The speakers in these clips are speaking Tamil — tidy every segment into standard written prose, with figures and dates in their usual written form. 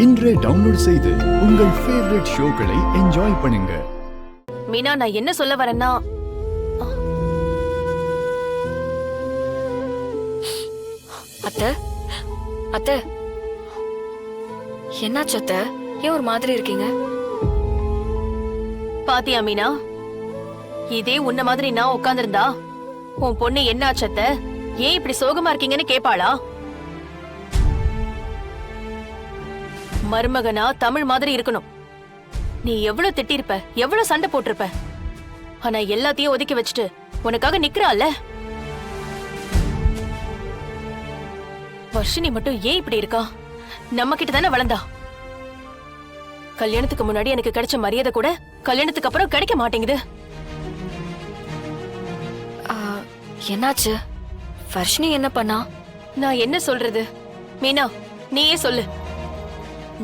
இன்றே டவுன்லோட் செய்து உங்கள் ஃபேவரட் ஷோக்களை என்ஜாய் பண்ணுங்க. மீனா, நான் என்ன சொல்ல வரேன்னா, அத்தை அத்தை என்னாச்சு அத்தை? ஏன் ஒரு மாதிரி இருக்கீங்க? பாத்தியா மீனா, இதே உன்ன மாதிரி நான் உட்கார்ந்திருந்தா உன் பொண்ணு என்ன ஆச்சத்த, ஏன் இப்படி சோகமா இருக்கீங்கன்னு கேப்பாளா? மருமகனா தமிழ் மாதிரி இருக்கணும். நீ எவ்வளவு திட்டிருப்ப, எவ்வளவு சண்டை போட்டிருப்ப. ஆனா எல்லாத்தையும் ஒதுக்கி வச்சுட்டு உனக்காக நிக்கிறாள்ல. வர்ஷினி மட்டும் ஏன் இப்படி இருக்கா? நம்ம கிட்ட தானே வளர்ந்தா. கல்யாணத்துக்கு முன்னாடி எனக்கு கிடைச்ச மரியாதை கூட கல்யாணத்துக்கு அப்புறம் கிடைக்க மாட்டேங்குது. என்னாச்சு? வர்ஷினி என்ன பண்ணா? நான் என்ன சொல்றது? மீனா, நீயே சொல்லு.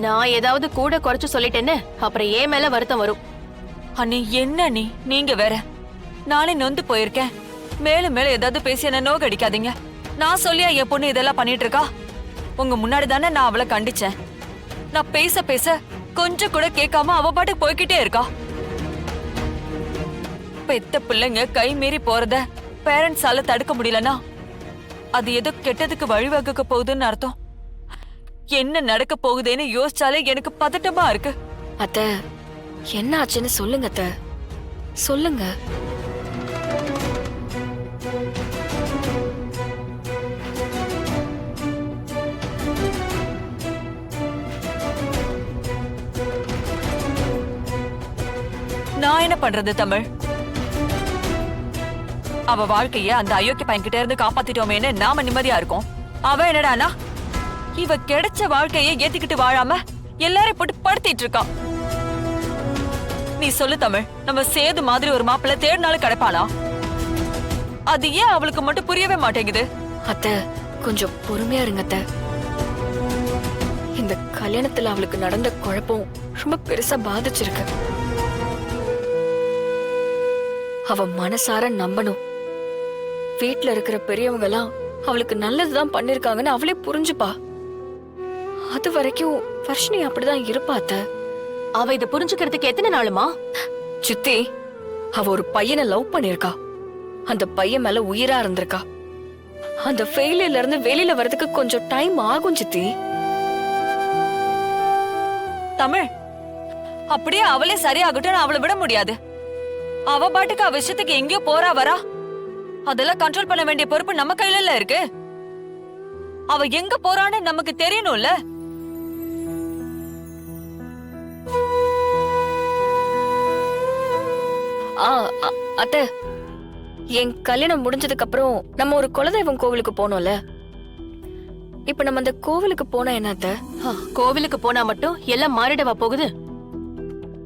நான் ஏதாவது கூட குறைச்சு சொல்லிட்டேன்னு அப்புறம் ஏன் மேல வருத்தம் வரும். அண்ணி, என்ன நீங்க வேற. நானே நொந்து போயிருக்கேன். மேலும் மேல ஏதாவது பேசி என்ன நோக்கு அடிக்காதீங்க. நான் சொல்லியா என் பொண்ணு இதெல்லாம் பண்ணிட்டு இருக்கா? உங்க முன்னாடி தானே நான் அவளை கண்டிச்சேன். நான் பேச பேச கொஞ்சம் கூட கேட்காம அவ பாட்டுக்கு போய்கிட்டே இருக்கா. பெத்த பிள்ளைங்க கை மீறி போறத பேரண்ட்ஸால தடுக்க முடியலனா அது ஏதோ கெட்டதுக்கு வழிவகுக்க போகுதுன்னு அர்த்தம். என்ன நடக்க போகுதுன்னு யோசிச்சாலே எனக்கு பதட்டமா இருக்கு. அத்தை, என்ன ஆச்சுன்னு சொல்லுங்க அத்தை, சொல்லுங்க. நான் என்ன பண்றது தமிழ்? அவ வாழ்க்கைய அந்த அயோக்கிய பையன் கிட்ட இருந்து காப்பாத்திட்டோமேன்னு நாம நிம்மதியா இருக்கோம். அவ என்னடானா இவ கிடைச்ச வாழ்க்கைய ஏத்திக்கிட்டு வாழாம எல்லாரையும் போட்டு படுத்திட்டு இருக்கா. நீ சொல்லு தமிழ், நம்ம சேது மாதிரி ஒரு மாப்பிள்ளை தேடினாலும் கிடைப்பாளா? அது ஏன் அவளுக்கு மட்டும் புரியவே மாட்டேங்குது? அத்தை, கொஞ்சம் பொறுமையா இருங்க அத்தை. இந்த கல்யாணத்துல அவளுக்கு நடந்த குழப்பம் ரொம்ப பெருசா பாதிச்சிருக்கு. அவ மனசார நம்பணும். வீட்டுல இருக்கிற பெரியவங்க எல்லாம் அவளுக்கு நல்லதுதான் பண்ணிருக்காங்கன்னு அவளே புரிஞ்சுப்பா. அது வரைக்கும் வர்ஷினி அப்படிதான் இருப்பா அத்தை. அவ இதை புரிஞ்சுக்கிறதுக்கு எத்தனை நாளுமா? சித்தி, அவ ஒரு பையனை லவ் பண்ணிருக்கா. அந்த பையன் மேல உயிரா இருந்திருக்கா. அந்த ஃபெயிலியர்ல இருந்து வெளியில வர்றதுக்கு கொஞ்சம் டைம் ஆகும் சித்தி. தமிழ், அப்படியே அவளே சரியாகட்டும் அவளை விட முடியாது. அவ பாட்டுக்கு அவ விஷயத்துக்கு எங்கேயோ போறா வரா. அதெல்லாம் கண்ட்ரோல் பண்ண வேண்டிய பொறுப்பு நம்ம கையில இருக்கு. அவ எங்க போறான்னு நமக்கு தெரியணும்ல. அத்தை, என் கல்யாணம் முடிஞ்சதுக்கு அப்புறம் நம்ம ஒரு குலதெய்வம் கோவிலுக்கு போனோம்ல. இப்ப நம்ம அந்த கோவிலுக்கு போனா என்ன அத்தை? கோவிலுக்கு போனா மட்டும் எல்லாம் மாறிடவா போகுது?